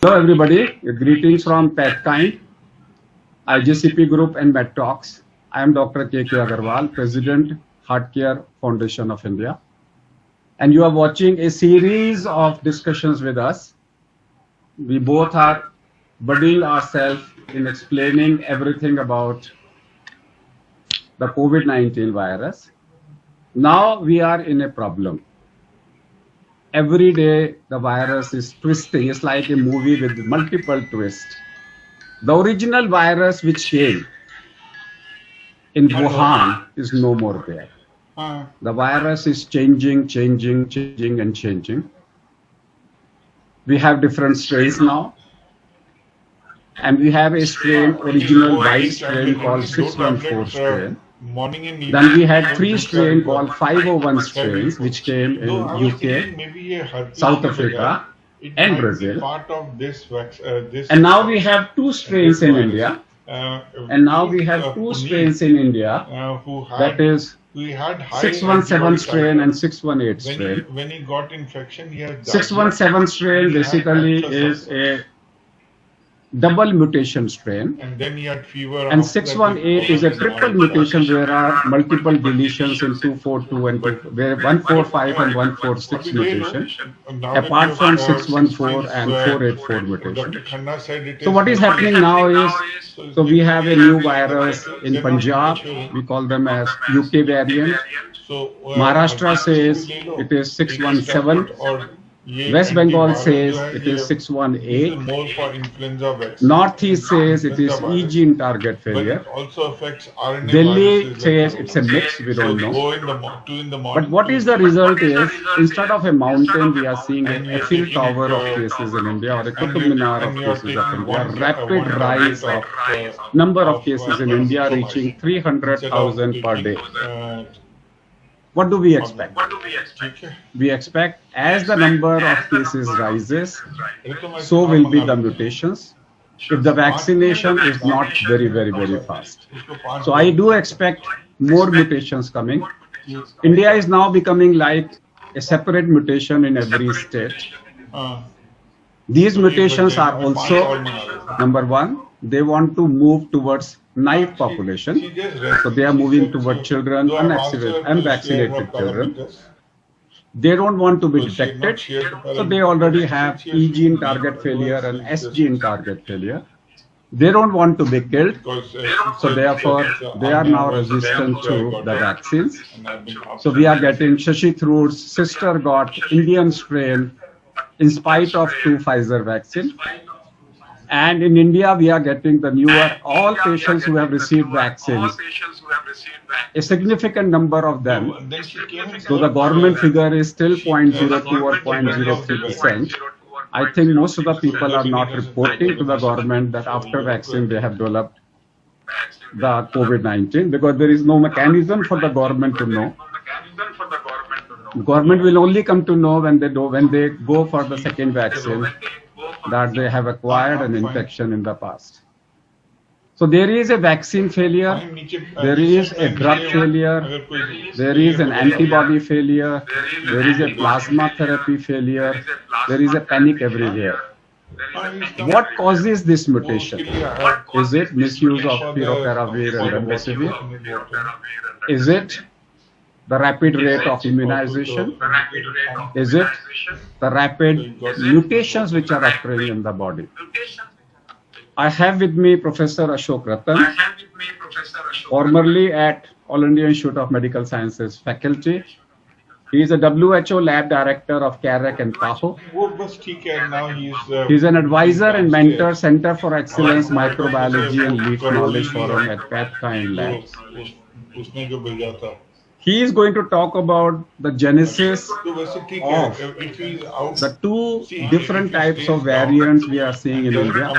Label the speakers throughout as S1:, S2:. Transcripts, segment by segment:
S1: Hello, everybody. Greetings from PetKind, IGCP Group, and MedTalks. I am Dr. K.K. Agarwal, President, HeartCare Foundation of India. And you are watching a series of discussions with us. We both are buddying ourselves in explaining everything about the COVID-19 virus. Now we are in a problem. Every day the virus is twisting. It's like a movie with multiple twists. The original virus which came in Wuhan is no more there. The virus is changing, and changing. We have different strains now. And we have a strain, original white strain called 614 strain. Then we had 3 strains called 501 strains, which came in UK, South Africa, and Brazil. And now we have 2 strains in India. And now we have 2 strains in India. That is 617 strain and 618 strain.
S2: When he got infection, he had
S1: 617 strain basically is a double mutation strain,
S2: and then he had fever.
S1: And 618 is a triple mutation. There are multiple deletions in 242 and where 145 and 146 mutation, apart from 614 and 484 mutation. So what is happening now is, so we have a new virus in Punjab. We call them as UK variant. Maharashtra says it is 617. West Bengal says it is 618. Northeast says it is E gene target failure. Delhi says it's a mix, we don't know. But what is the result is, instead of a mountain, we are seeing an Eiffel Tower of cases in India, or a Qutub Minar of cases of India. Rapid rise of number of cases in India reaching 300,000 per day. What do we expect? We expect as the number of cases rises, so will be the mutations, if the vaccination is not very fast. So I do expect more mutations coming. India is now becoming like a separate mutation in every state. These mutations are also, number one, they want to move towards naive population. So they are moving towards children, unvaccinated children. They don't want to be detected. So they already have E gene target failure and S gene target failure. They don't want to be killed. So therefore, they are now resistant to the vaccines. So we are getting Shashi Tharoor's sister got Indian strain in spite of 2 Pfizer vaccine. And in India, we are getting the newer, all patients who have received vaccines, a significant number of them. So the government figure is still 0.02 or 0.03%. I think most of the people are not reporting to the government that after vaccine they have developed the COVID-19, because there is no mechanism for the government to know. Government will only come to know when they go for the second vaccine that they have acquired an infection in the past. So there is a vaccine failure, there is a drug failure, there is an antibody failure, there is a plasma therapy failure, there is a panic everywhere. What causes this mutation? Is it misuse of Pirocaravir and Remdesivir? Is it the rapid rate of immunization? Is it the rapid mutations which are occurring in the body? I have with me Professor Ashok Ratan, formerly at All India Institute of Medical Sciences faculty. He is a WHO lab director of CAREC and PAHO. He is an advisor and mentor, Center for Excellence Microbiology and Leaf Knowledge Forum at PetKind Labs. He is going to talk about the genesis of the 2 different types of variants we are seeing in India,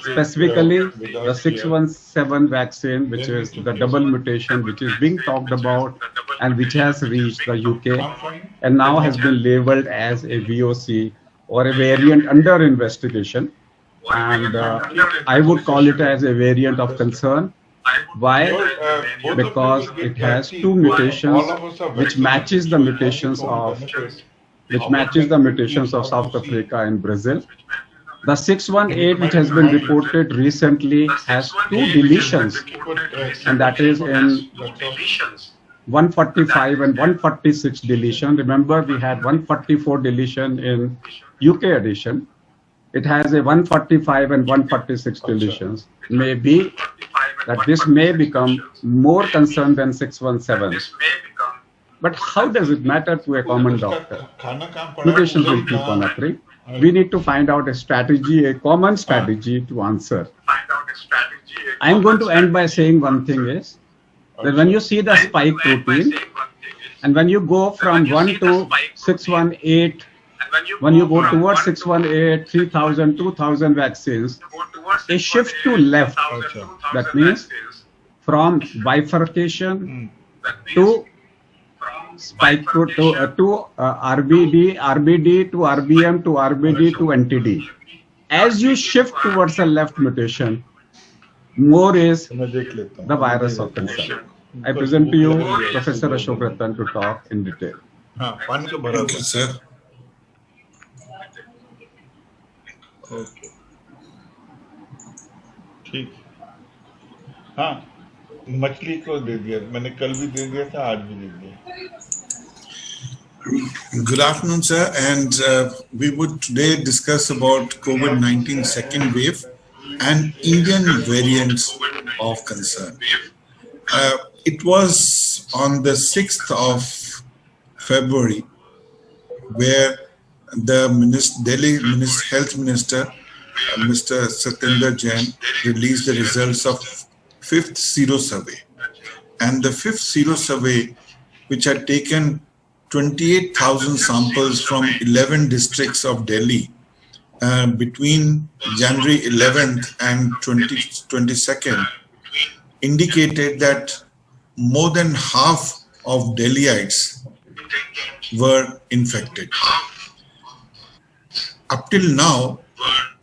S1: specifically the 617 vaccine, which is the double mutation, which is being talked about and which has reached the UK and now has been labeled as a VOC or a variant under investigation. And I would call it as a variant of concern. Why? Because it has 2 mutations which matches the mutations of South Africa and Brazil. The 618 which has been reported recently has two deletions, and that is in 145 and 146 deletion. Remember, we had 144 deletion in UK edition. It has a 145 and 146 deletions. Maybe that this may become more concerned than 617. But how does it matter to a common doctor? Mutations will keep on occurring. We need to find out a strategy, a common strategy to answer. I'm going to end by saying one thing is that when you see the spike protein, and when you go from 1 to 618, when you go towards 618, 3000, 2000 vaccines, a shift to left, that means from bifurcation to spike to RBD, RBD to RBM to RBD to NTD. As you shift towards the left mutation, more is the virus of concern. I present to you Professor Ashok Ratan to talk in detail.
S3: Thank you, sir.
S2: Okay ठीक हाँ मछली को दे दिया मैंने कल भी दे दिया था आज भी दे दिया
S3: Good afternoon, sir. And we would today discuss about COVID-19 second wave and Indian variants of concern. It was on the 6th of February where the Delhi Health Minister, Mr. Satyendra Jain, released the results of 5th Sero Survey. And the 5th Sero Survey, which had taken 28,000 samples from 11 districts of Delhi between January 11th and 22nd, indicated that more than half of Delhiites were infected. Up till now,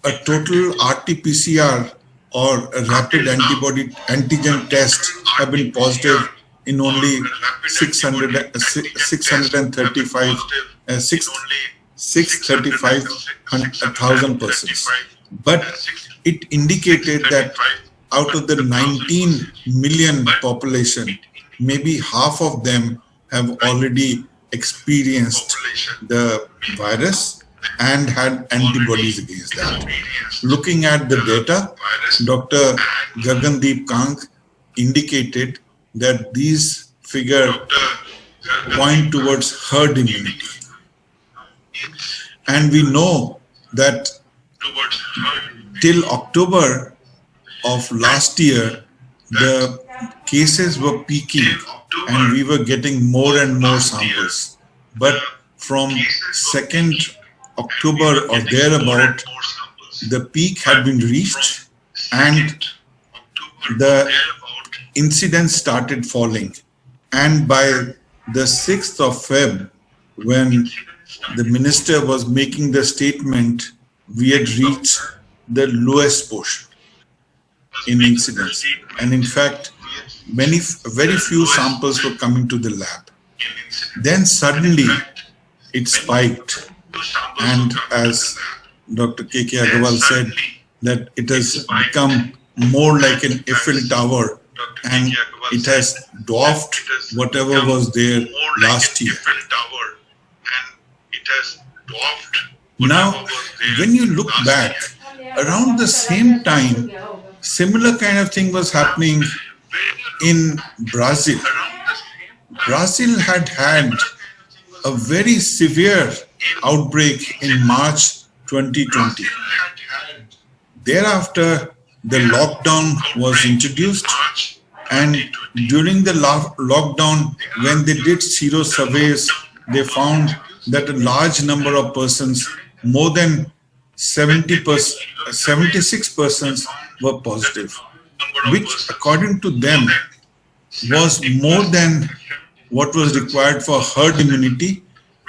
S3: a total RT-PCR or a rapid antigen test have been positive in only 635,000 persons. But it indicated that out of the 19 million population, maybe half of them have already experienced the virus and had antibodies against that. Looking at the data, Dr. Gagandeep Kang indicated that these figures point towards herd immunity. And we know that till October of last year, the cases were peaking and we were getting more and more samples. But from 2nd October or thereabout, the peak had been reached and the incidence started falling. And by the 6th of Feb, when the minister was making the statement, we had reached the lowest portion in incidence. And in fact, very few samples were coming to the lab. Then suddenly it spiked. And as Dr. K.K. Agarwal said, that it has become more like an Eiffel Tower and it has dwarfed whatever was there last year. Now, when you look back, around the same time, similar kind of thing was happening in Brazil. Brazil had a very severe outbreak in March 2020. Thereafter, the lockdown was introduced, and during the lockdown, when they did sero surveys, they found that a large number of persons, more than 76 persons were positive, which according to them was more than what was required for herd immunity,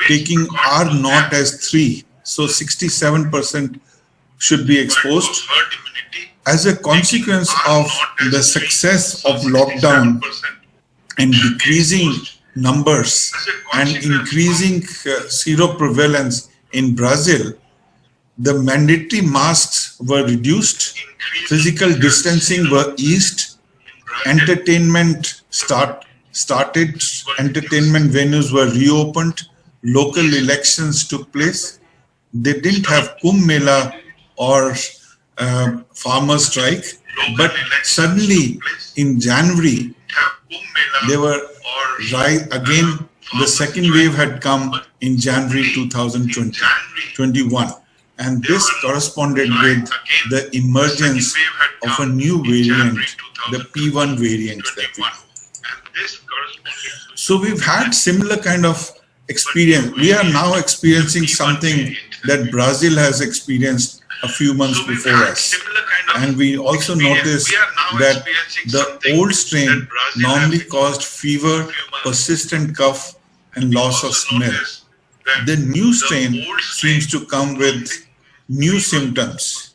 S3: taking R naught as 3. So 67% should be exposed. As a consequence of the success of lockdown and decreasing numbers and increasing seroprevalence in Brazil, the mandatory masks were reduced, physical distancing were eased, entertainment started, entertainment venues were reopened, local elections took place. They didn't have Kumbh Mela or farmer strike, but suddenly in January, they were right again. The second wave had come in January 2021, and this corresponded with the emergence of a new variant, the P1 variant that we know. So we've had similar kind of experience. We are now experiencing something that Brazil has experienced a few months before us. And we also noticed that the old strain normally caused fever, persistent cough, and loss of smell. The new strain seems to come with new symptoms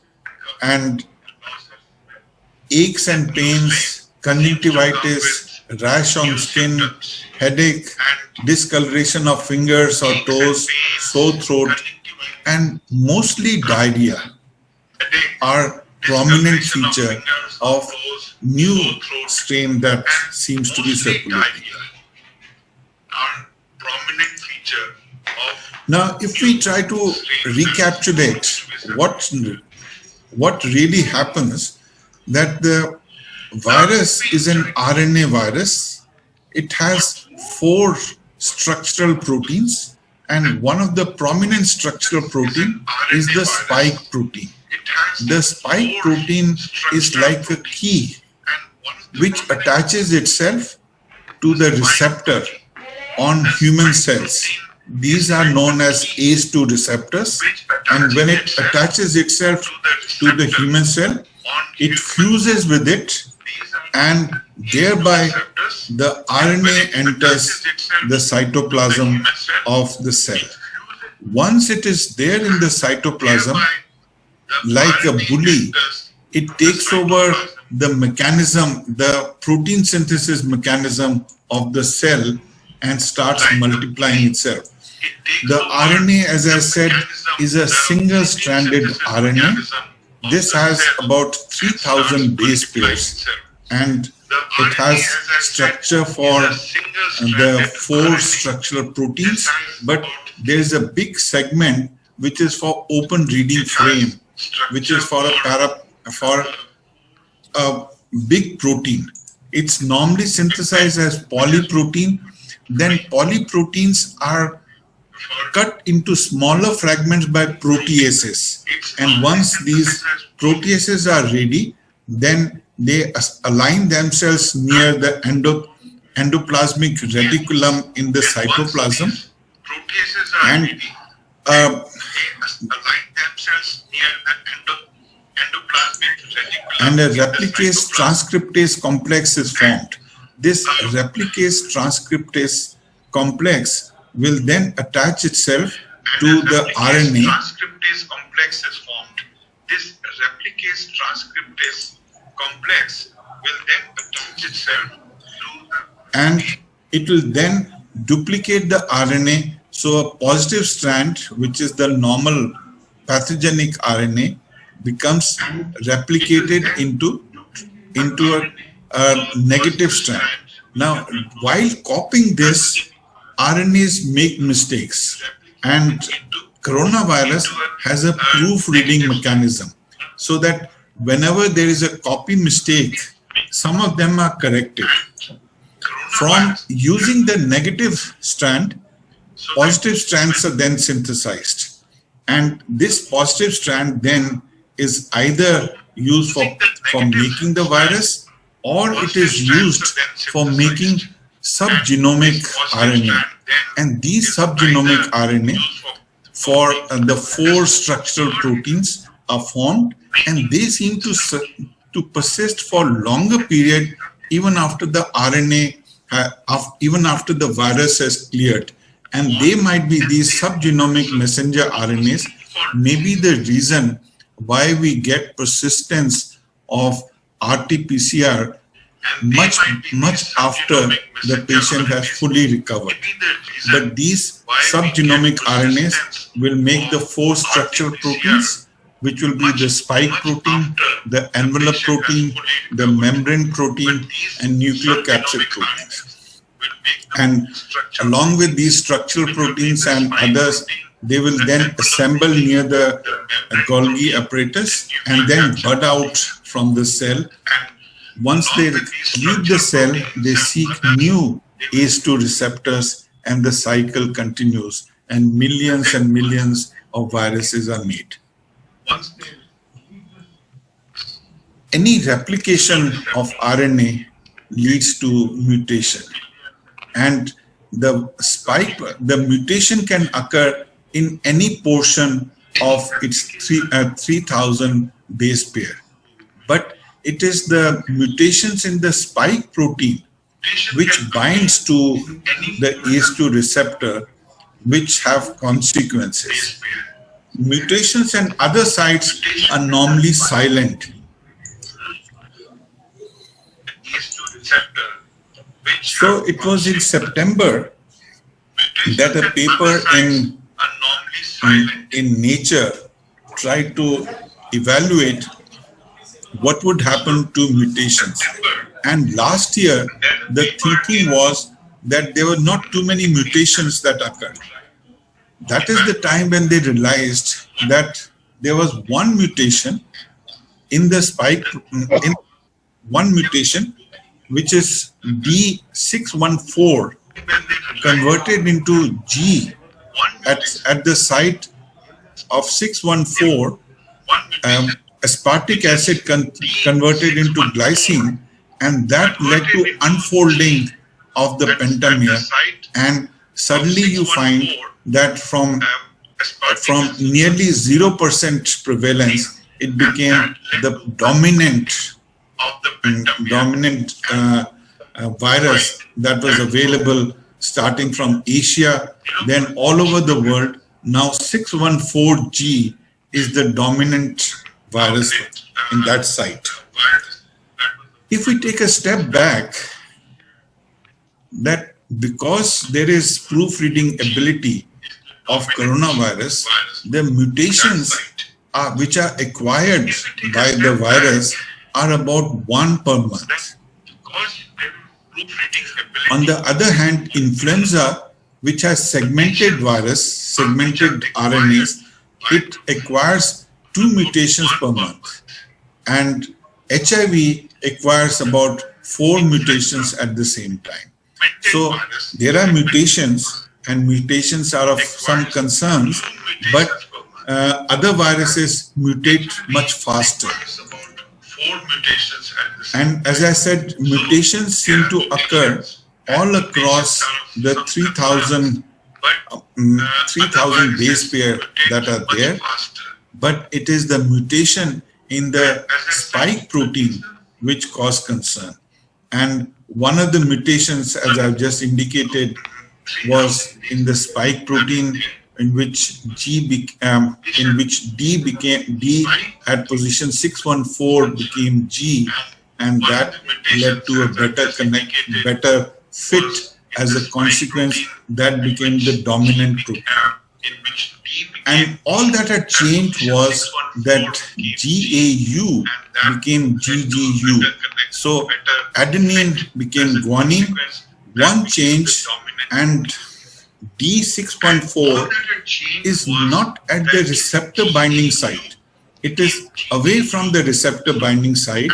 S3: and aches and pains, conjunctivitis, rash on skin, headache, discoloration of fingers or toes, sore throat, and mostly diarrhea are prominent feature of new strain that seems to be circulating. Now, if we try to recapitulate what really happens, that the virus is an RNA virus. It has 4 structural proteins, and one of the prominent structural protein is the spike protein. The spike protein is like a key which attaches itself to the receptor on human cells. These are known as ACE2 receptors, and when it attaches itself to the human cell, it fuses with it, and thereby the RNA enters the cytoplasm of the cell. Once it is there in the cytoplasm, like a bully, it takes over the mechanism, the protein synthesis mechanism of the cell, and starts multiplying itself. The RNA, as I said, is a single-stranded RNA. This has about 3,000 base pairs, and it has structure for the 4 structural proteins, but there is a big segment which is for open reading frame, which is for a big protein. It's normally synthesized as polyprotein. Then polyproteins are cut into smaller fragments by proteases, and once these proteases are ready, then they align themselves near the endoplasmic reticulum in the cytoplasm, and a replicase transcriptase complex is formed. This replicase transcriptase complex will then attach itself to the RNA. Transcriptase complex is formed. This replicase transcriptase complex will then attach itself to the, and it will then duplicate the RNA. So a positive strand, which is the normal pathogenic RNA, becomes replicated into a negative strand. Now, while copying this, RNAs make mistakes, and coronavirus has a proofreading mechanism, so that whenever there is a copy mistake, some of them are corrected. From using the negative strand, positive strands are then synthesized, and this positive strand then is either used for making the virus, or it is used for making subgenomic RNA. And these subgenomic RNA for the 4 structural proteins are formed, and they seem to persist for longer period even after the RNA, even after the virus has cleared. And they might be, these subgenomic messenger RNAs may be the reason why we get persistence of RT-PCR much after the patient has fully recovered. But these subgenomic RNAs will make the 4 structural proteins, which will be the spike protein, the envelope protein, the membrane protein, and nucleocapsid proteins. And along with these structural proteins and others, they will then assemble near the Golgi apparatus and then bud out from the cell. Once they leave the cell, they seek new ACE2 receptors and the cycle continues and millions of viruses are made. Any replication of RNA leads to mutation, and the mutation can occur in any portion of its 3000 base pair. But it is the mutations in the spike protein which binds to the ACE2 receptor which have consequences. Mutations in other sites are normally silent. So it was in September that a paper in Nature tried to evaluate what would happen to mutations. And last year, the thinking was that there were not too many mutations that occurred. That is the time when they realized that there was one mutation in the spike, in one mutation, which is D614 converted into G at the site of 614, aspartic acid converted into glycine, and that led to unfolding of the pentamere, and suddenly you find that from nearly 0% prevalence, it became the dominant virus that was available starting from Asia, then all over the world. Now 614G is the dominant virus in that site. If we take a step back, that because there is proofreading ability of coronavirus, the mutations which are acquired by the virus are about 1 per month. On the other hand, influenza, which has segmented RNAs, it acquires 2 mutations per month. And HIV acquires about 4 mutations at the same time. So there are mutations, and mutations are of some concerns, but other viruses mutate much faster. And as I said, mutations seem to occur all across the 3000 base pair that are there, but it is the mutation in the spike protein which cause concern. And one of the mutations, as I've just indicated, was in the spike protein, in which D at position 614 became G, and that led to a better fit. As a consequence, that became the dominant protein. And all that had changed was that GAU became GGU. So adenine became guanine, one change, and D614 is not at the receptor binding site. It is away from the receptor binding site,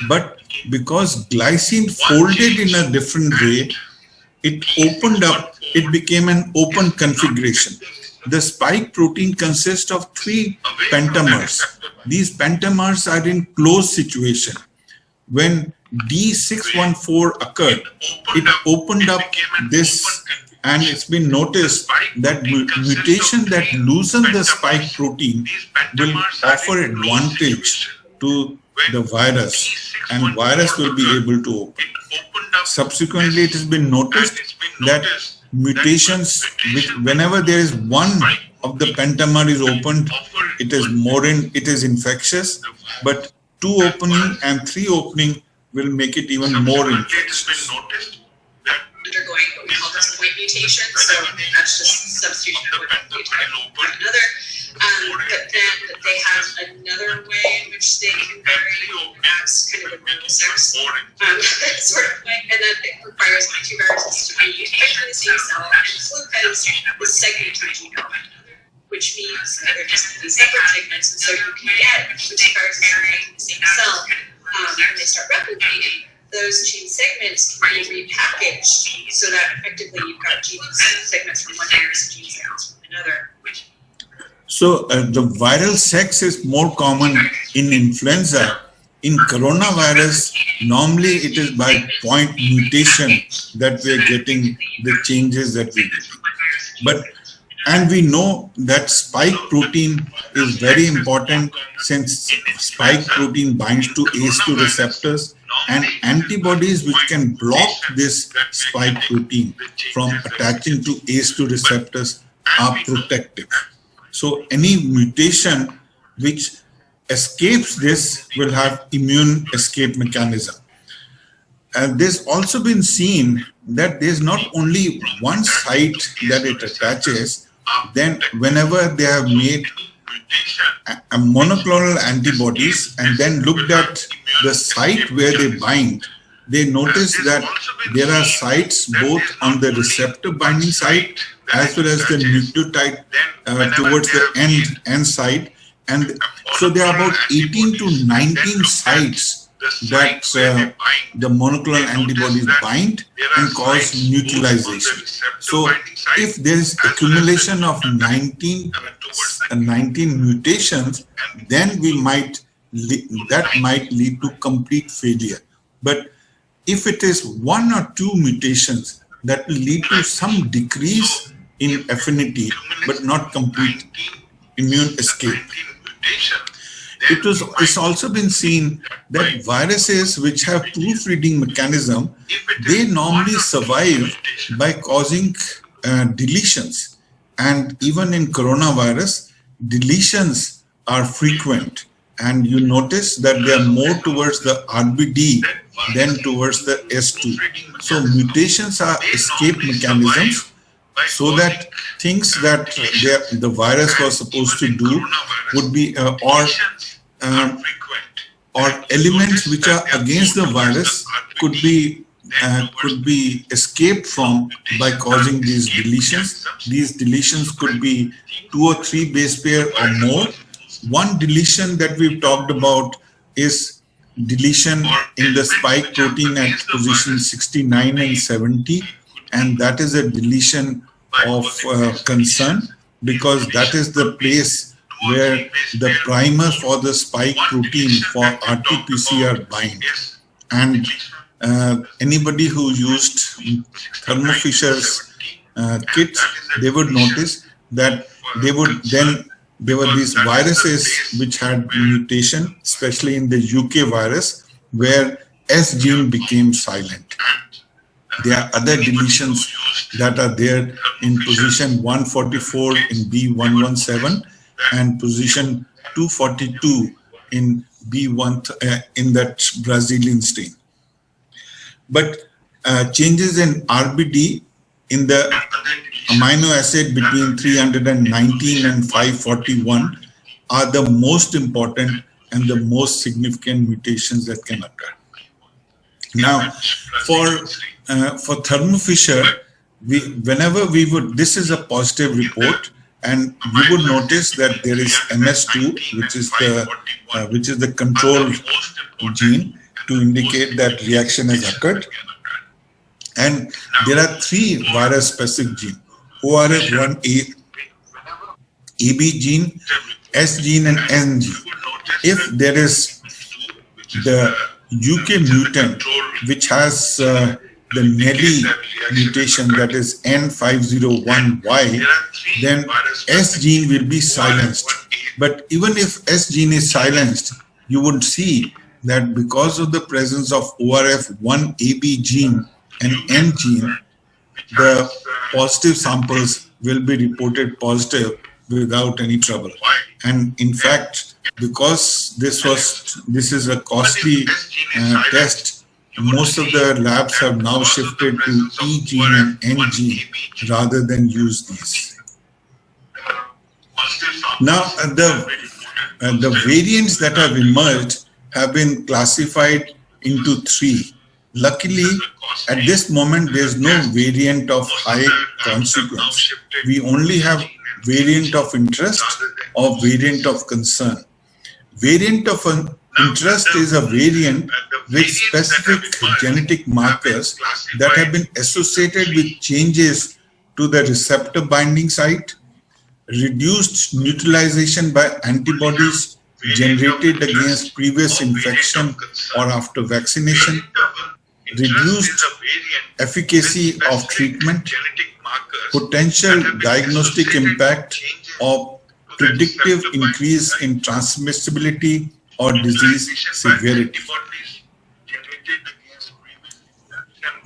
S3: but because glycine folded in a different way, it opened up, it became an open configuration. The spike protein consists of 3 pentamers. These pentamers are in closed situation. When D614 occurred, it opened up this, and it's been noticed that mutation that loosen the spike protein will offer advantage to the virus, and virus will be able to open. Subsequently, it has been noticed that mutations, whenever there is one of the pentamer is opened, it is infectious, but 2 opening and 3 opening will make it even more infectious.
S4: Undergoing what we call this point mutation, so that's just substitution of one phenotype for another. But then they have another way in which they can vary, perhaps kind of a normal sex sort of way, and that it requires antiviruses to be infected in the same cell, and flucose is segmented the genome, which means that they're just these separate segments, and so you can get antiviruses infecting the same cell, and they start replicating. Those gene segments can be repackaged so that effectively you've got gene segments from one virus and gene segments from another.
S3: So the viral sex is more common in influenza. In coronavirus, normally it is by point mutation that we are getting the changes that we get. And we know that spike protein is very important, since spike protein binds to ACE2 receptors, and antibodies which can block this spike protein from attaching to ACE2 receptors are protective. So any mutation which escapes this will have immune escape mechanism. And there's also been seen that there's not only one site that it attaches. Then whenever they have made a monoclonal antibodies and then looked at the site where they bind, they notice that there are sites both on the receptor binding site as well as the nucleotide towards the end site. And so there are about 18 to 19 sites that the monoclonal antibodies bind and cause neutralization. So if there is accumulation of 19 mutations, then that might lead to complete failure. But if it is one or two mutations, that will lead to some decrease in affinity, but not complete immune escape. It's also been seen that viruses which have proofreading mechanism, they normally survive by causing deletions. And even in coronavirus, deletions are frequent. And you notice that they are more towards the RBD than towards the S2. So mutations are escape mechanisms, so that things that the virus was supposed to do would be or elements which are against the virus could be escaped from by causing these deletions. These deletions could be 2 or 3 base pair or more. One deletion that we've talked about is deletion in the spike protein at position 69 and 70, and that is a deletion of concern, because that is the place where the primer for the spike protein for RT-PCR bind. And anybody who used Thermo Fisher's kits, they would notice that there were these viruses which had mutation, especially in the UK virus, where S gene became silent. There are other deletions that are there in position 144 in B117 and position 242 in B1 in that Brazilian strain. But changes in RBD in the amino acid between 319 and 541 are the most important and the most significant mutations that can occur. Now, for Thermo Fisher, this is a positive report, and you would notice that there is MS2, which is the control gene to indicate that reaction has occurred. And there are 3 virus-specific genes: ORF1A, AB gene, S gene, and N gene. If there is the UK mutant, which has the Nelly mutation, that is N501Y, then S gene will be silenced. But even if S gene is silenced, you would see that because of the presence of ORF1AB gene and N gene, the positive samples will be reported positive without any trouble. And in fact, because this is a costly test, most of the labs have now shifted to E gene and N gene rather than use these. Now, the variants that have emerged have been classified into three. Luckily, at this moment, there's no variant of high consequence. We only have variant of interest or variant of concern. Variant of interest is a variant with specific genetic markers that have been associated with changes to the receptor binding site, reduced neutralization by antibodies generated against previous infection or after vaccination, reduced efficacy of treatment, potential diagnostic impact or predictive increase in transmissibility or disease severity.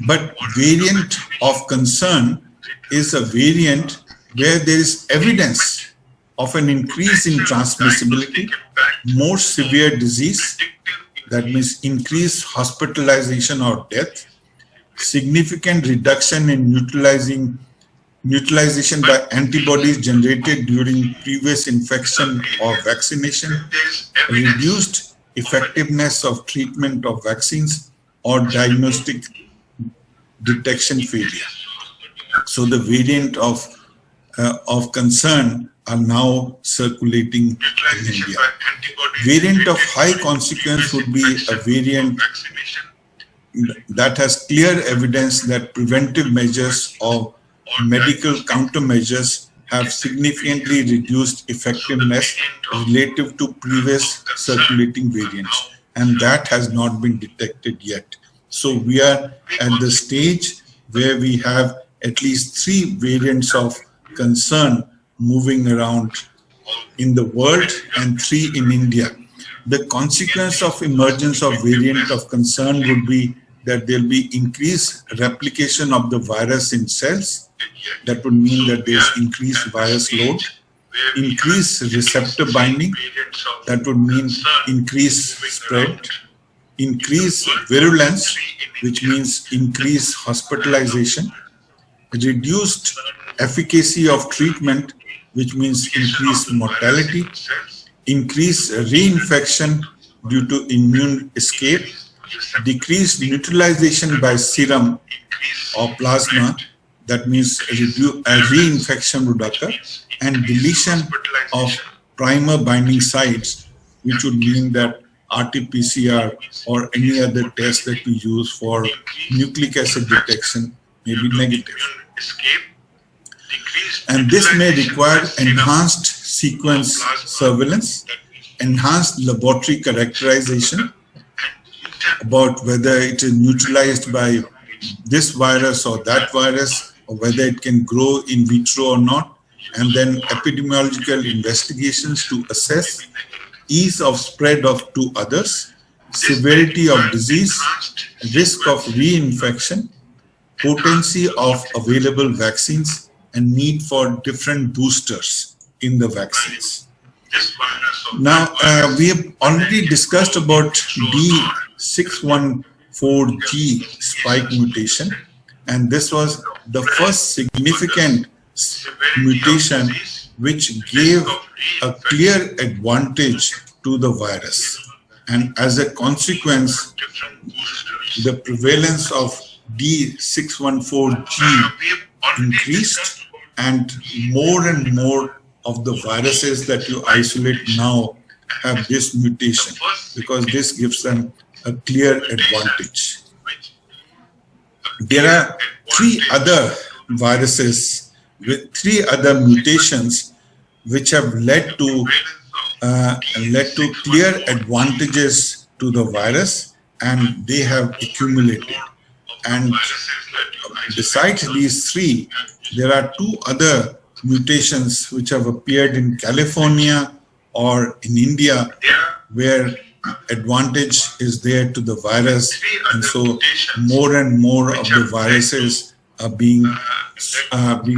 S3: But variant of concern is a variant where there is evidence of an increase in transmissibility, more severe disease, that means increased hospitalization or death, significant reduction in neutralization by antibodies generated during previous infection or vaccination, reduced effectiveness of treatment of vaccines, or diagnostic detection failure. So the variant of concern are now circulating in India. Variant of high consequence would be a variant that has clear evidence that preventive measures or medical countermeasures have significantly reduced effectiveness relative to previous circulating variants, and that has not been detected yet. So we are at the stage where we have at least 3 variants of concern moving around in the world and 3 in India. The consequence of emergence of variant of concern would be that there will be increased replication of the virus in cells. That would mean that there's increased virus load, increased receptor binding. That would mean increased spread, increased virulence, which means increased hospitalization, reduced efficacy of treatment, which means increased mortality, increased reinfection due to immune escape, decreased neutralization by serum or plasma, that means reinfection would occur, and deletion of primer binding sites, which would mean that RT-PCR or any other test that we use for nucleic acid detection may be negative. And this may require enhanced sequence surveillance, enhanced laboratory characterization about whether it is neutralized by this virus or that virus, or whether it can grow in vitro or not, and then epidemiological investigations to assess ease of spread to others, severity of disease, risk of reinfection, potency of available vaccines, and need for different boosters in the vaccines. Now, we have already discussed about D614G spike mutation, and this was the first significant mutation which gave a clear advantage to the virus. And as a consequence, the prevalence of D614G increased, and more of the viruses that you isolate now have this mutation, because this gives them a clear advantage. There are 3 other viruses with 3 other mutations which have led to clear advantages to the virus, and they have accumulated. And besides these 3, there are 2 other mutations which have appeared in California or in India, where advantage is there to the virus, and so more and more of the viruses are being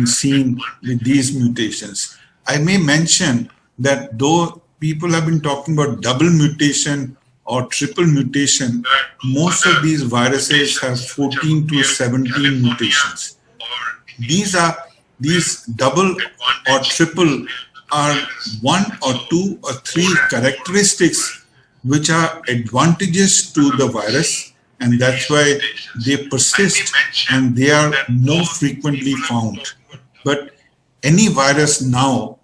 S3: seen with these mutations. I may mention that though people have been talking about double mutation or triple mutation, most of these viruses have 14 to 17 mutations. These double or triple are one or two or three characteristics which are advantageous to the virus, and that's why they persist and they are more frequently found. But any virus now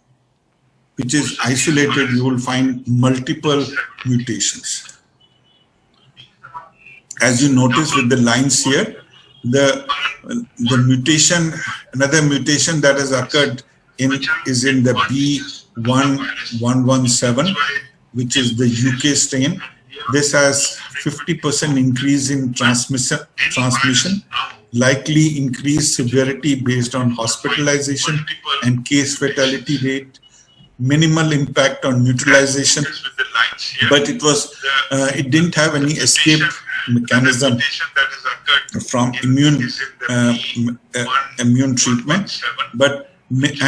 S3: which is isolated, you will find multiple mutations. As you notice with the lines here, the mutation, another mutation that has occurred is in the B1117, which is the UK strain. This has 50% increase in transmission, likely increased severity based on hospitalization and case fatality rate, minimal impact on neutralization, but it didn't have any escape mechanism from immune treatment,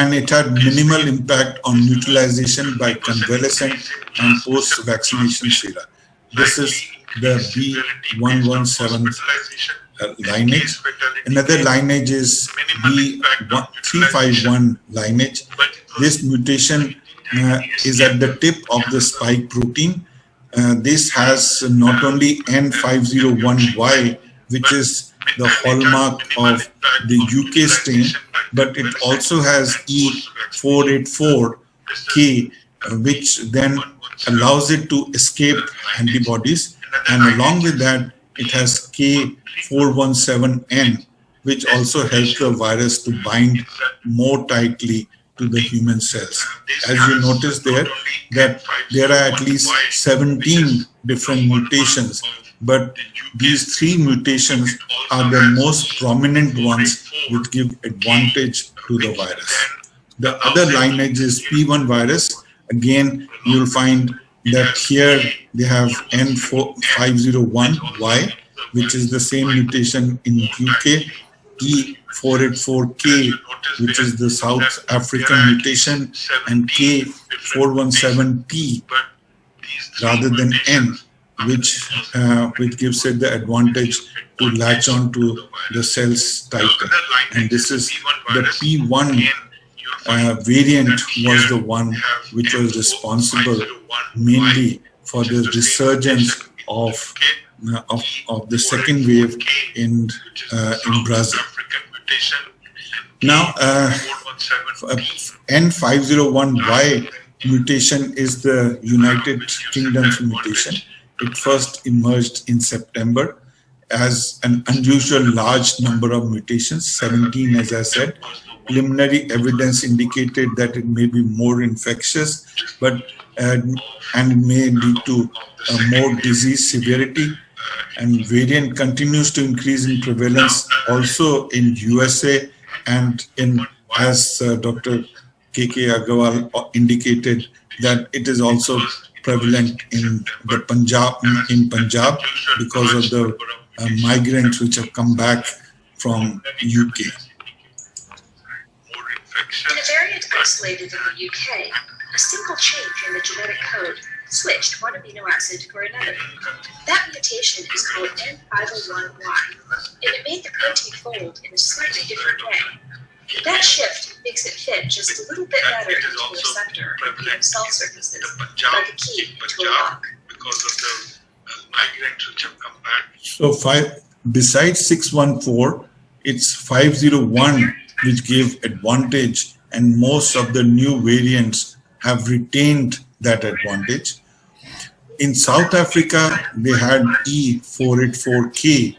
S3: and it had minimal impact on neutralization by convalescent and post-vaccination sera. This is the B117 lineage. Another lineage is B351 lineage. This mutation is at the tip of the spike protein. This has not only N501Y, which is the hallmark of the UK strain, but it also has E484K, which then allows it to escape antibodies, and along with that it has K417N, which also helps the virus to bind more tightly to the human cells. As you notice there, that there are at least 17 different mutations, but these three mutations are the most prominent ones which give advantage to the virus. The other lineage is P1 virus. Again, you'll find that here they have N501Y, which is the same mutation in UK, E484K, which is the South African mutation, and K417P rather than N, which gives it the advantage to latch on to the cells tighter. And this is the P1 variant was the one which was responsible mainly for the resurgence of the second wave in Brazil. Now, N501Y mutation is the United Kingdom's mutation. It first emerged in September as an unusual large number of mutations, 17 as I said. Preliminary evidence indicated that it may be more infectious, and it may lead to more disease severity. And variant continues to increase in prevalence also in USA, and as Dr. K.K. Agarwal indicated, that it is also prevalent in Punjab because of the migrants which have come back from UK.
S4: In a variant isolated in the UK, a simple change in the genetic code switched one amino acid for another. That mutation is called N501Y, and it made the protein fold in a slightly different way. That shift makes it fit just a little bit better into a receptor or human cell surfaces, like a key into a lock.
S3: So besides 614, it's 501 which gave advantage, and most of the new variants have retained that advantage. In South Africa, they had E484K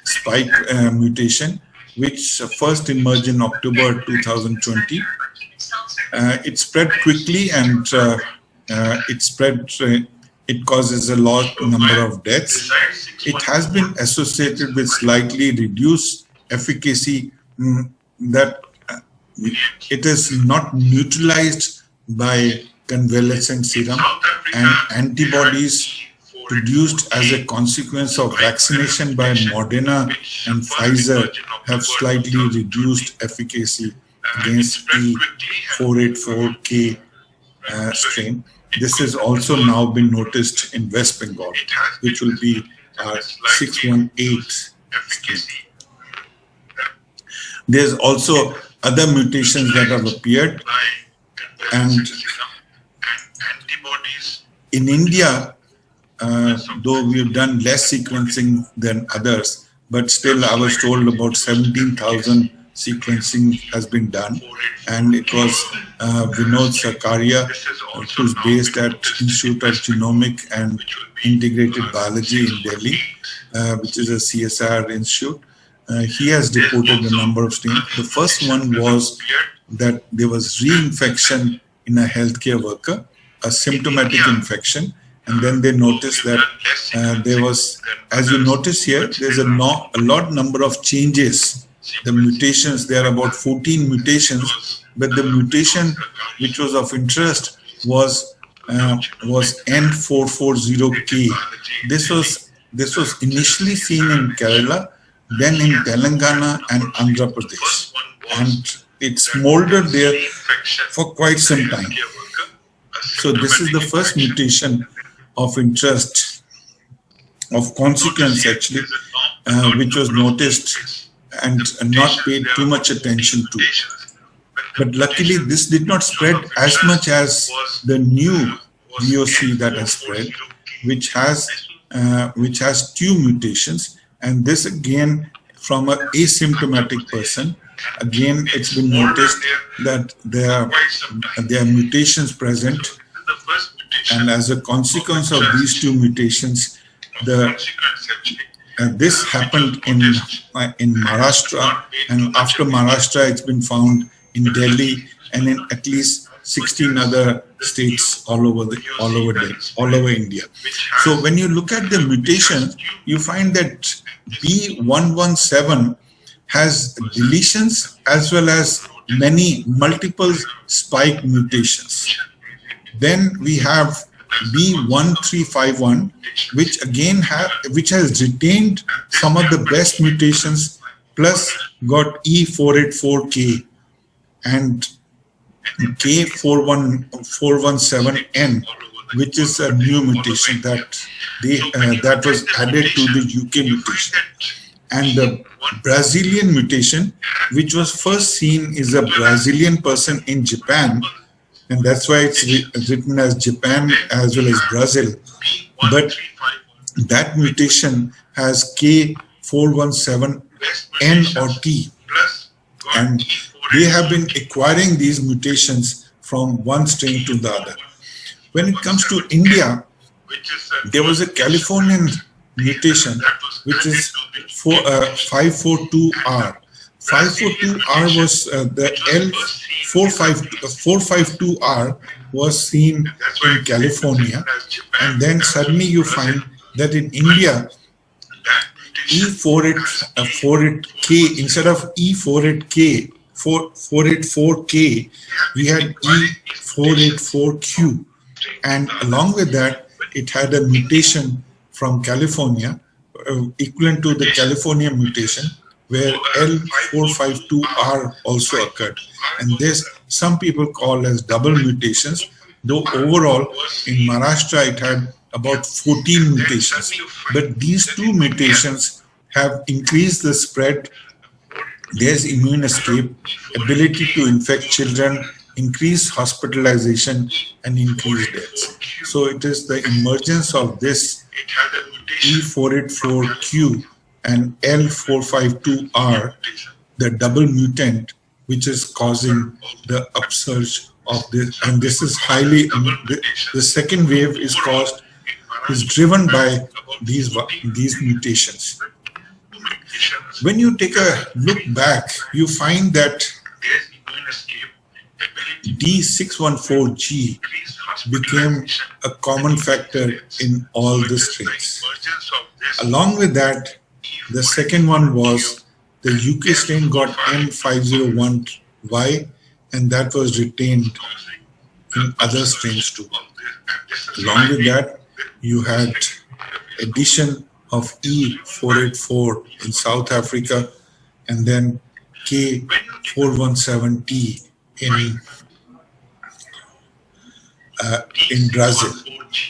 S3: spike mutation, which first emerged in October 2020. It spread quickly, and it causes a large number of deaths. It has been associated with slightly reduced efficacy, that it is not neutralized by convalescent serum, and antibodies produced as a consequence of vaccination by Moderna and Pfizer have slightly reduced efficacy against the E484K strain. this has also now been noticed in West Bengal, which will be our 618 strain. There's also other mutations that have appeared, and in India, though we have done less sequencing than others, but still I was told about 17,000 sequencing has been done, and it was Vinod Sarkaria, who's based at Institute of Genomic and Integrated Biology in Delhi, which is a CSIR institute. He has reported a number of strains. The first one was that there was reinfection in a healthcare worker, a symptomatic infection, and then they noticed that there was, as you notice here, there's a lot number of changes. The mutations, there are about 14 mutations, but the mutation which was of interest was N440K. This was initially seen in Kerala, then in Telangana and Andhra Pradesh, and it's molded there for quite some time. So this is the first mutation of interest, of consequence actually, which was noticed and not paid too much attention to. But luckily this did not spread as much as the new VOC that has spread, which has 2 mutations, and this again from an asymptomatic person. Again, it's been noticed that there are mutations present, and as a consequence of these 2 mutations, this happened in Maharashtra, and after Maharashtra, it's been found in Delhi and in at least 16 other states all over India. So when you look at the mutations, you find that B117 has deletions as well as multiple spike mutations. Then we have B1351, which has retained some of the best mutations, plus got E484K and K417N, which is a new mutation that was added to the UK mutation. And the Brazilian mutation, which was first seen, is a Brazilian person in Japan, and that's why it's written as Japan as well as Brazil. But that mutation has K417N or T, and they have been acquiring these mutations from one strain to the other. When it comes to India, there was a Californian mutation which is 542R. 542R was the L452R was seen in California, and then suddenly you find that in India, E484K, instead of E484K, we had E484Q, and along with that, it had a mutation from California, equivalent to the California mutation, where L452R also occurred. And this, some people call as double mutations, though overall in Maharashtra it had about 14 mutations. But these 2 mutations have increased the spread. There's immune escape, ability to infect children, increased hospitalization, and increased deaths. So it is the emergence of this E484Q and L452R, the double mutant, which is causing the upsurge of this. And this is the second wave is driven by these mutations. When you take a look back, you find that D614G became a common factor in all the strains. Along with that, the second one was the UK strain got N501Y, and that was retained in other strains too. Along with that, you had addition of E484 in South Africa, and then K417T in in Brazil.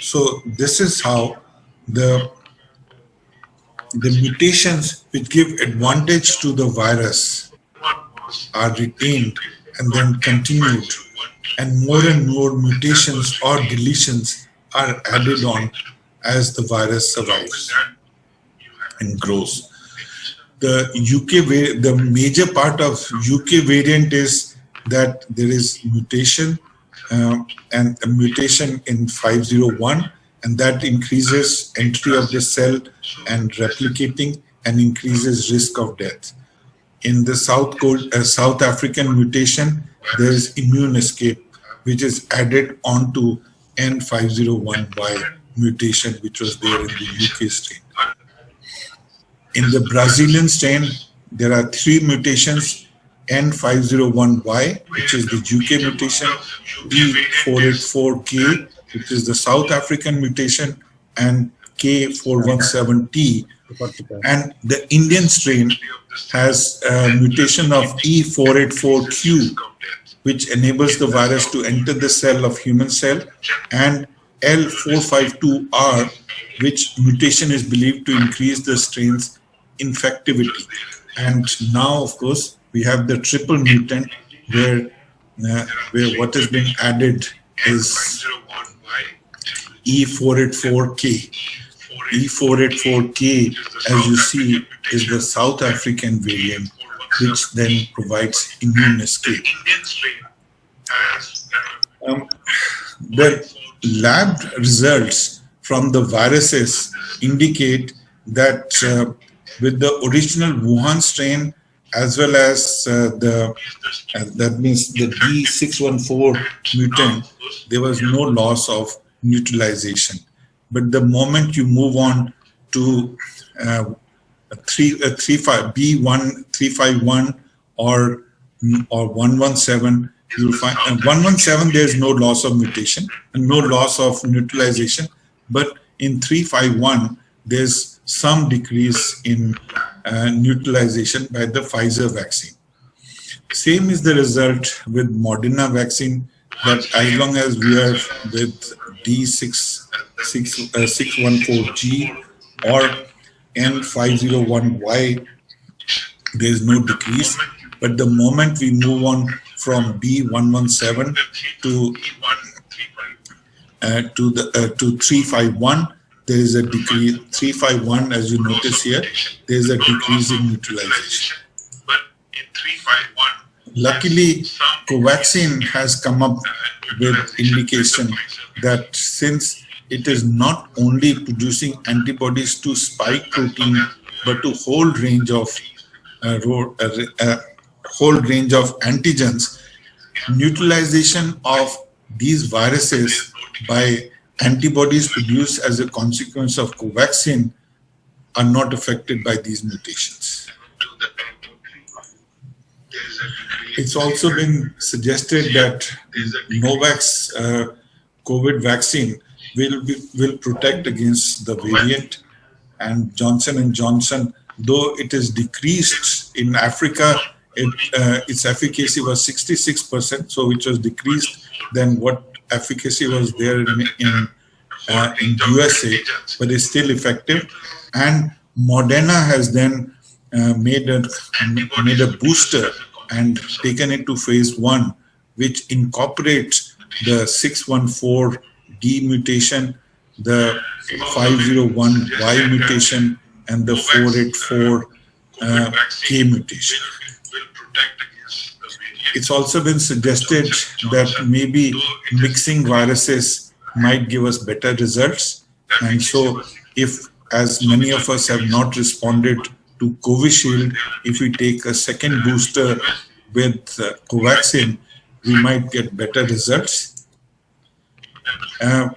S3: So this is how the mutations which give advantage to the virus are retained and then continued, and more mutations or deletions are added on as the virus survives and grows. The major part of UK variant is that there is mutation and a mutation in 501, and that increases entry of the cell and replicating and increases risk of death. In the South African mutation, there is immune escape, which is added onto N501Y mutation, which was there in the UK strain. In the Brazilian strain, there are 3 mutations: N501Y, which is the UK mutation, E484K, which is the South African mutation, and K417T. And the Indian strain has a mutation of E484Q, which enables the virus to enter the cell of human cell, and L452R, which mutation is believed to increase the strain's infectivity. And now, of course, we have the triple mutant where what has been added is E484K. E484K, as you see, is the South African variant, which then provides immune escape. The lab results from the viruses indicate that with the original Wuhan strain, as well as that means the D614 mutant, there was no loss of neutralization. But the moment you move on to B1351 or 117, you'll find 117 there is no loss of mutation and no loss of neutralization, but in 351 there's some decrease in neutralization by the Pfizer vaccine. Same is the result with Moderna vaccine, that as long as we are with D614G or N501Y, there is no decrease. But the moment we move on from B117 to 351, there is a decrease. 351, as you notice here, there is a decrease in neutralization. Luckily, Covaxin has come up with indication that since it is not only producing antibodies to spike protein, but to whole range of antigens, neutralization of these viruses by antibodies produced as a consequence of Covaxin are not affected by these mutations. It's also been suggested that Novavax COVID vaccine will protect against the variant, and Johnson & Johnson, though it is decreased in Africa, its efficacy was 66%, so it was decreased than what efficacy was there in USA, but it's still effective. And Moderna has then made a booster and taken it to phase 1, which incorporates the 614D mutation, the 501Y mutation, and the 484K mutation. It's also been suggested that maybe mixing viruses might give us better results. And so if, as many of us have not responded to Covishield, if we take a second booster with Covaxin, we might get better results.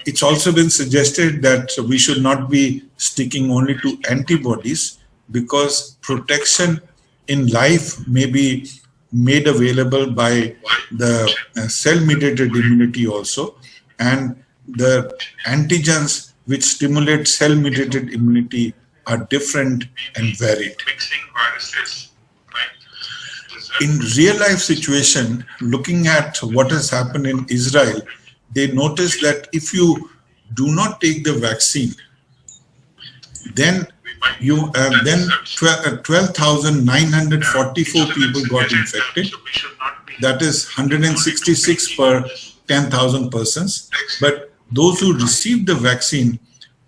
S3: It's also been suggested that we should not be sticking only to antibodies, because protection in life may be made available by the cell-mediated immunity also, and the antigens which stimulate cell-mediated immunity are different and varied. In real-life situation, looking at what has happened in Israel, they noticed that if you do not take the vaccine, then 12,944 people got infected. That is 166 per 10,000 persons. But those who received the vaccine,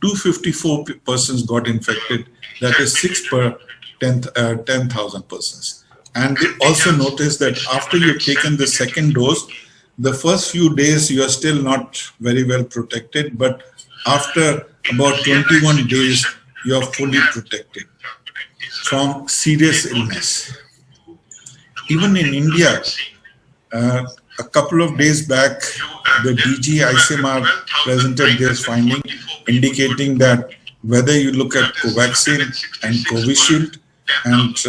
S3: 254 persons got infected. That is 6 per 10,000 persons. And they also noticed that after you've taken the second dose, the first few days you are still not very well protected, but after about 21 days, you are fully protected from serious illness. Even in India, a couple of days back, the DG ICMR presented their finding indicating that whether you look at Covaxin and Covishield and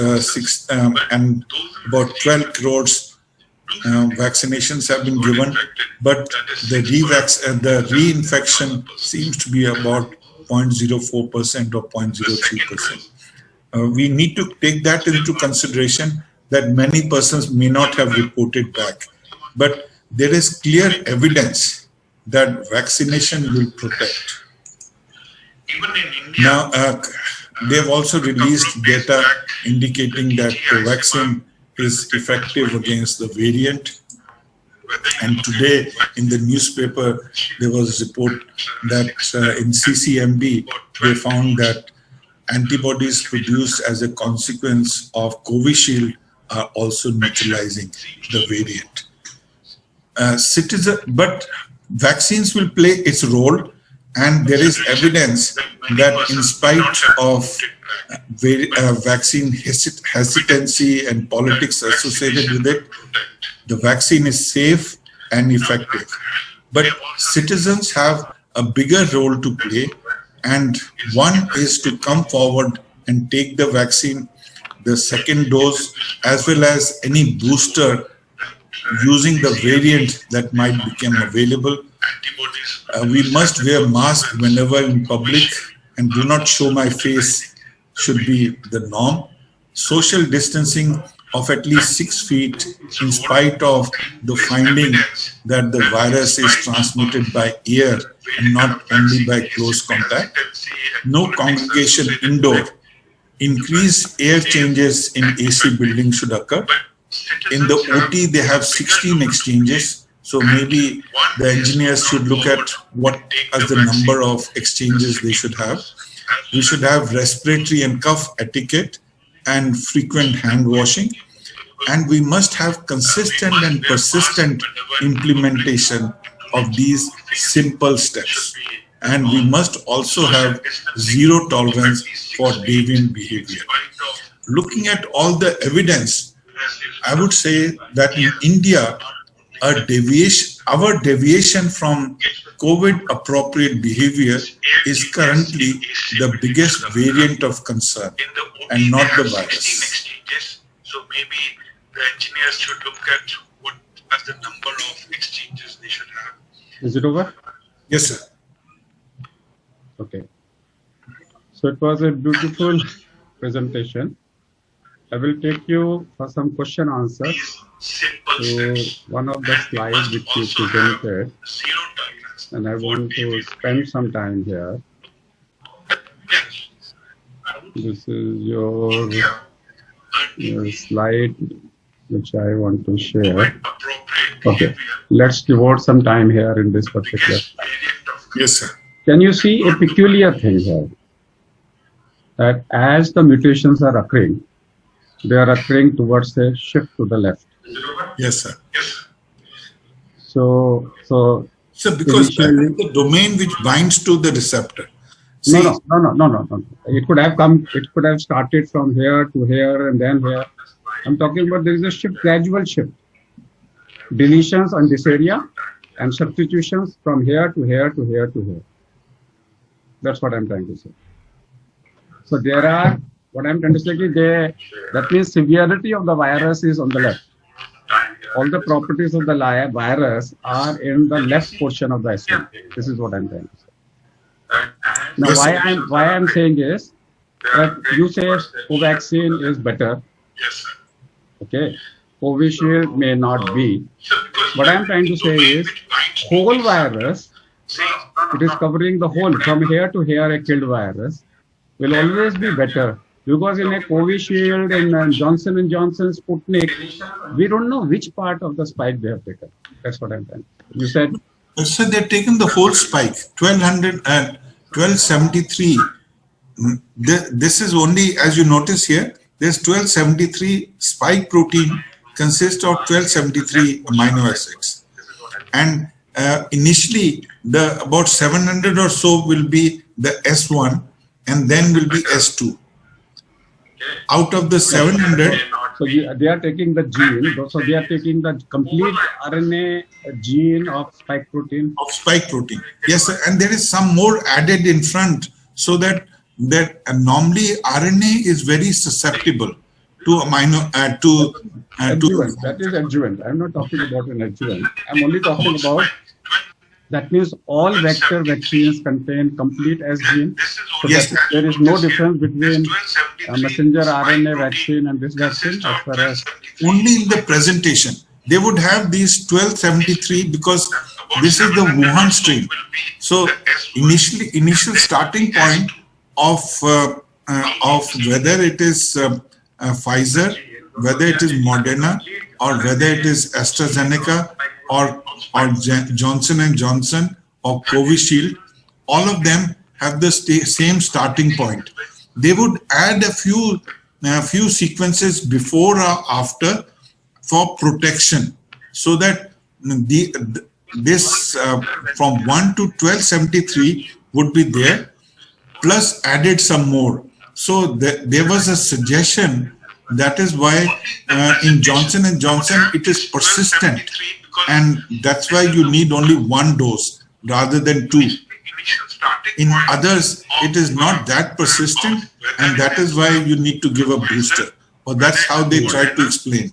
S3: about 12 crores vaccinations have been given, but the reinfection seems to be about 0.04% or 0.03%. We need to take that into consideration that many persons may not have reported back, but there is clear evidence that vaccination will protect. Now, they have also released data indicating that Covaxin is effective against the variant. And today in the newspaper, there was a report that in CCMB, they found that antibodies produced as a consequence of Covishield are also neutralizing the variant. But vaccines will play its role, and there is evidence that in spite of vaccine hesitancy and politics associated with it, the vaccine is safe and effective. But citizens have a bigger role to play, and one is to come forward and take the vaccine, the second dose, as well as any booster using the variant that might become available. We must wear masks whenever in public, and do not show my face should be the norm. Social distancing of at least 6 feet, in spite of the finding that the virus is transmitted by air and not only by close contact. No congregation indoor. Increased air changes in AC buildings should occur. In the OT, they have 16 exchanges. So maybe the engineers should look at what as the number of exchanges they should have. We should have respiratory and cough etiquette and frequent hand washing. And we must have consistent and persistent implementation of these simple steps. And we must also have zero tolerance for deviant behavior. Looking at all the evidence, I would say that in India, our deviation from COVID-appropriate behavior is currently the biggest variant of concern, and not the virus.
S5: So maybe the engineers should look at what as the number of exchanges they should have.
S1: Is it over?
S3: Yes, sir.
S1: Okay. So it was a beautiful presentation. I will take you for some question answers to one of the slides which you presented, and I want to spend some time here. This is your slide which I want to share. Okay, let's devote some time here in this particular slide.
S3: Yes, sir.
S1: Can you see a peculiar thing here? That as the mutations are occurring, they are occurring towards a shift to the left.
S3: Yes, sir.
S1: So
S3: because that is the domain which binds to the receptor. See,
S1: no. It could have started from here to here and then here. I'm talking about there is a shift, gradual shift. Deletions on this area and substitutions from here to here to here to here. That's what I'm trying to say. So what I'm trying to say is that means severity of the virus is on the left. All the properties of the virus are in the left portion of the SN. This is what I'm trying to say. Now, why I'm saying is that you say Covaxin is better. Okay, Covishield may not be. What I'm trying to say is whole virus, it is covering the whole, from here to here, a killed virus, will always be better. Because in a Covishield, in Johnson & Johnson, Sputnik, we don't know which part of the spike they have taken. That's what I'm saying. You said,
S3: So they've taken the whole spike, 1200 and 1273. This is only, as you notice here, there's 1273 spike protein consists of 1273 amino acids. And initially, the about 700 or so will be the S1 and then will be S2. Out of the 700,
S1: so they are taking the gene, so they are taking the complete RNA gene of spike protein.
S3: of spike protein. Yes, sir. And there is some more added in front so that normally RNA is very susceptible to amino
S1: Adjuvant. That is adjuvant. I'm not talking about an adjuvant. I'm only talking about, that means all vector vaccines contain complete S gene. So
S3: Yes.
S1: that there is no difference between messenger RNA vaccine and this vaccine as far as
S3: only in the presentation. They would have these 1273 because this is the Wuhan strain. So initial starting point of whether it is Pfizer, whether it is Moderna, or whether it is AstraZeneca or Johnson & Johnson or Covishield, all of them have the same starting point. They would add a few sequences before or after for protection, so that this from 1 to 1273 would be there, plus added some more. So there was a suggestion. That is why in Johnson & Johnson it is persistent, and that's why you need only one dose rather than two. In others, it is not that persistent, and that is why you need to give a booster. Or that's how they try to explain.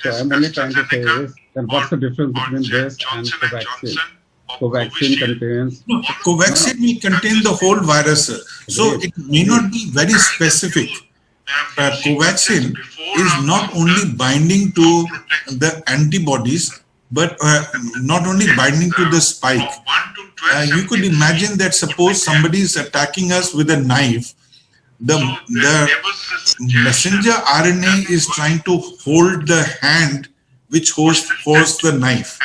S1: So I'm only trying to say is, then what's the difference between this and Covaxin? Covaxin contains...
S3: No, Covaxin will contain the whole virus, sir. So it may not be very specific. Covaxin is not only binding to the antibodies, but not only binding to the spike. You could imagine that suppose somebody is attacking us with a knife, the messenger RNA is trying to hold the hand which holds the knife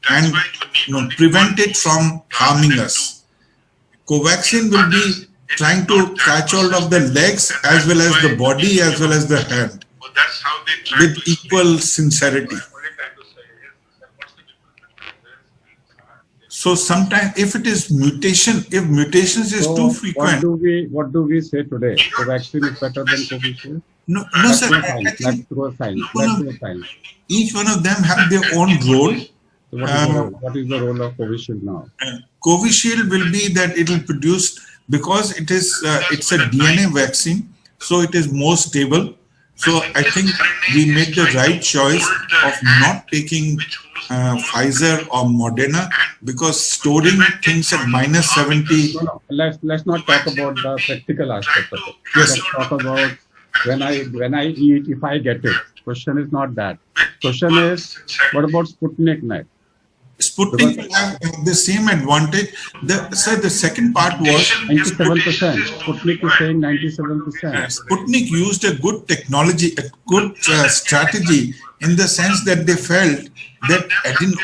S3: and prevent it from harming us. Covaxin will be trying to catch hold of the legs as well as the body as well as the hand with equal sincerity. So sometimes if it is mutation, if mutations is too frequent.
S1: What do we say today? Covaxin is better than Covishield?
S3: No, sir.
S1: Let's throw a sign.
S3: Each one of them have their own role.
S1: So what is the role of Covishield now?
S3: Covishield will be that it will produce, because it is it's a DNA vaccine, so it is more stable. So I think we made the right choice of not taking Pfizer or Moderna, because storing things at -70.
S1: No. Let's not talk about the practical aspect of it.
S3: Yes.
S1: Let's talk about when I eat, if I get it. Question is not that. Question is, what about Sputnik Net?
S3: Sputnik will have the same advantage. The second part was
S1: 97%. Sputnik is saying 97%.
S3: Sputnik used a good technology, a good strategy, in the sense that they felt that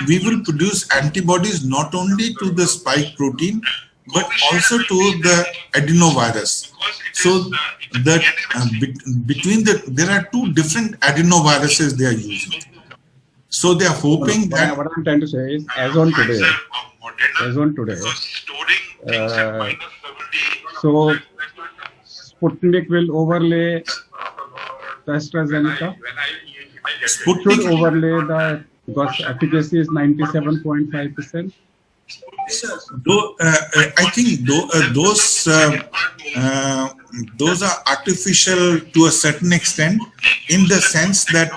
S3: we will produce antibodies not only to the spike protein but also to the adenovirus. So that there are two different adenoviruses they are using. So they are hoping that
S1: what I'm trying to say is, as on today, so Sputnik will overlay the AstraZeneca. Should overlay the, because efficacy is 97.5%.
S3: I think those are artificial to a certain extent, in the sense that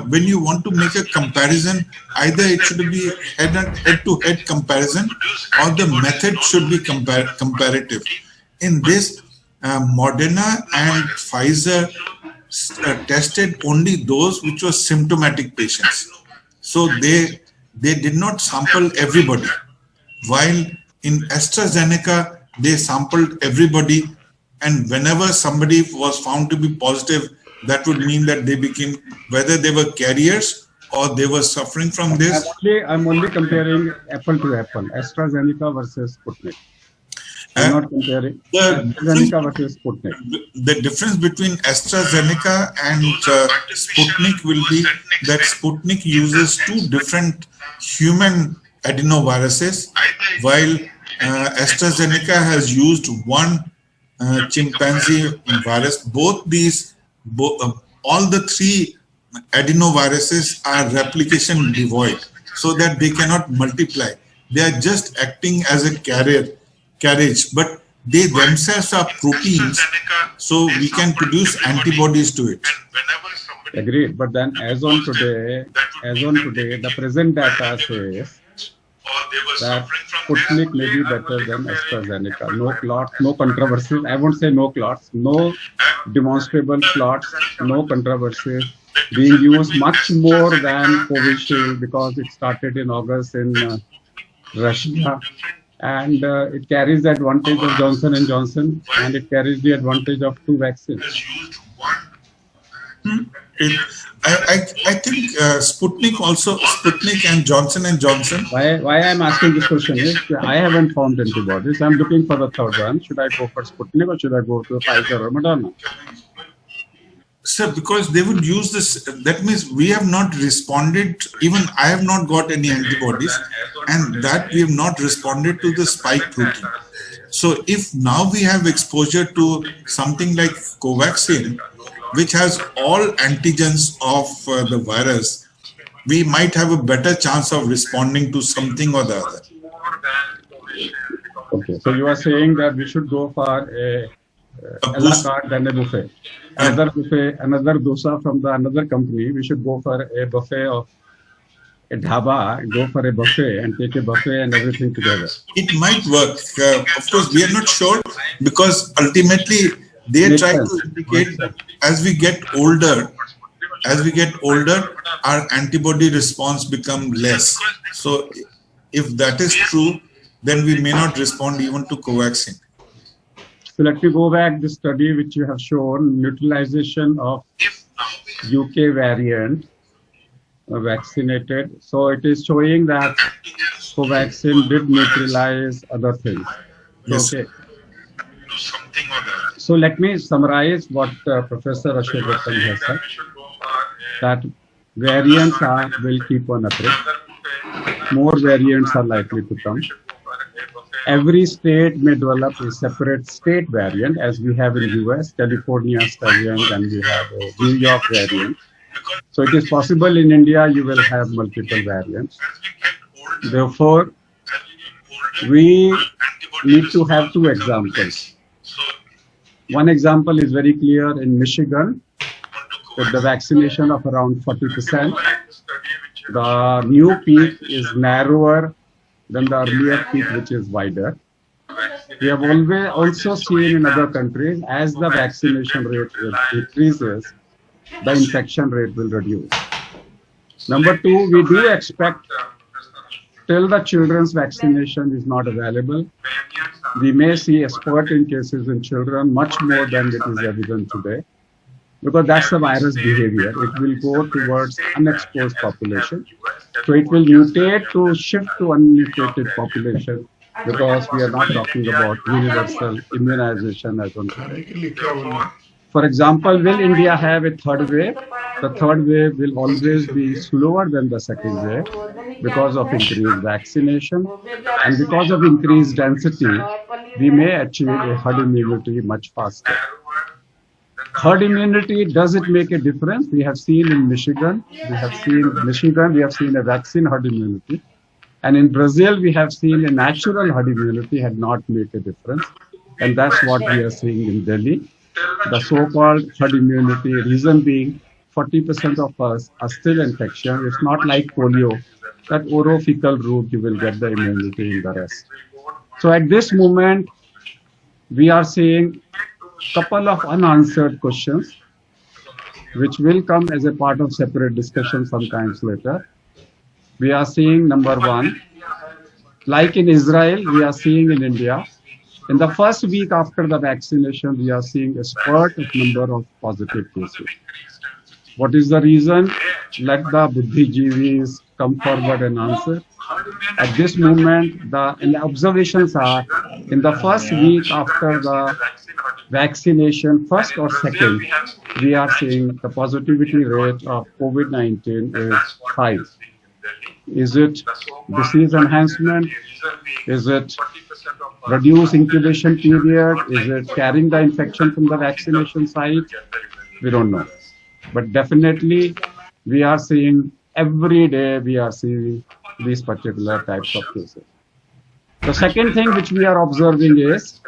S3: when you want to make a comparison, either it should be head-to-head comparison, or the method should be comparative. In this, Moderna and Pfizer tested only those which were symptomatic patients. So they they did not sample everybody. While in AstraZeneca, they sampled everybody, and whenever somebody was found to be positive, that would mean that they became, whether they were carriers or they were suffering from this.
S1: I'm only comparing apple to apple, AstraZeneca versus Sputnik. I'm not comparing AstraZeneca versus Sputnik.
S3: The difference between AstraZeneca and Sputnik will be that Sputnik uses two different human adenoviruses, while AstraZeneca has used one chimpanzee virus. Both these, all the three adenoviruses are replication devoid, so that they cannot multiply. They are just acting as a carriage, but they themselves are proteins, so we can produce antibodies to it.
S1: Agreed, but then as on today, the present data says that Sputnik may be better than AstraZeneca. No clots, no controversies. I won't say no clots, no demonstrable clots, no controversies. Being used much more than Covishield because it started in August in Russia, and it carries the advantage of Johnson & Johnson, and it carries the advantage of two vaccines.
S3: I think Sputnik and Johnson & Johnson.
S1: Why I'm asking this question is, I haven't found antibodies. I'm looking for the third one. Should I go for Sputnik or should I go to Pfizer or Moderna?
S3: Sir, because they would use this, that means we have not responded, even I have not got any antibodies, and that we have not responded to the spike protein. So if now we have exposure to something like Covaxin, which has all antigens of the virus, we might have a better chance of responding to something or the other.
S1: Okay, so you are saying that we should go for a la carte than a buffet. Another dosa from another company, we should go for a buffet of a dhaba, go for a buffet and take a buffet and everything together.
S3: It might work. Of course, we are not sure, because ultimately they try to indicate that as we get older, our antibody response becomes less. So if that is true, then we may not respond even to Covaxin.
S1: So let me go back the study which you have shown, neutralization of UK variant vaccinated. So it is showing that Covaxin did neutralize other things.
S3: Yes.
S1: Okay. So let me summarize what Professor Ashok Ratan has said, that variants will keep on appearing. More variants are likely to come. Every state may develop a separate state variant, as we have in US, California variant, and we have a New York variant. So it is possible in India you will have multiple variants. Therefore, we need to have two examples. One example is very clear in Michigan, with the vaccination of around 40%. The new peak is narrower than the earlier peak, which is wider. We have always also seen in other countries, as the vaccination rate increases, the infection rate will reduce. Number two, we do expect, till the children's vaccination is not available, we may see a spurt in cases in children much more than it is evident today, because that's the virus behavior. It will go towards unexposed population. So it will mutate to shift to unmutated population, because we are not talking about universal immunization as on today. For example, will India have a third wave? The third wave will always be slower than the second wave because of increased vaccination, and because of increased density, we may achieve a herd immunity much faster. Herd immunity, does it make a difference? We have seen in Michigan, we have seen a vaccine herd immunity. And in Brazil, we have seen a natural herd immunity had not made a difference. And that's what we are seeing in Delhi. The so-called herd immunity, reason being 40% of us are still infectious. It's not like polio, that orophycal route you will get the immunity in the rest. So at this moment, we are seeing couple of unanswered questions, which will come as a part of separate discussion sometimes later. we are seeing number one, like in Israel, we are seeing in India, in the first week after the vaccination, we are seeing a spurt of number of positive cases. What is the reason? Let the Buddhijeevis come forward and answer. At this moment, the observations are in the first week after the vaccination, first or second, we are seeing the positivity rate of COVID-19 is high. Is it disease enhancement? Is it reduced incubation period? Is it carrying the infection from the vaccination site? We don't know. But definitely, we are seeing every day, we are seeing these particular types of cases. The second thing which we are observing is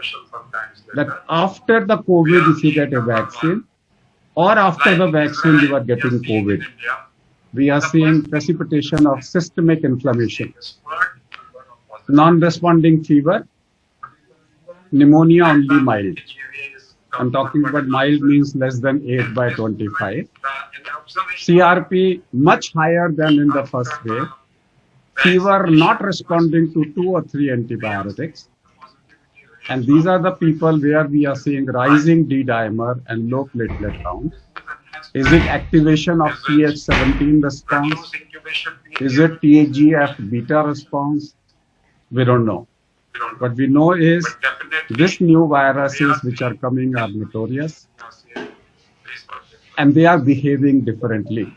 S1: that after the COVID, if you get a vaccine, or after the vaccine you are getting COVID, we are seeing precipitation of systemic inflammation, non-responding fever, pneumonia only mild. I'm talking about mild means less than 8/25. CRP much higher than in the first wave. Fever not responding to 2 or 3 antibiotics. And these are the people where we are seeing rising D-dimer and low platelet count. Is it activation of Th17 response? Is it TGF beta response? We don't know. What we know is these new viruses which are coming are notorious and they are behaving differently.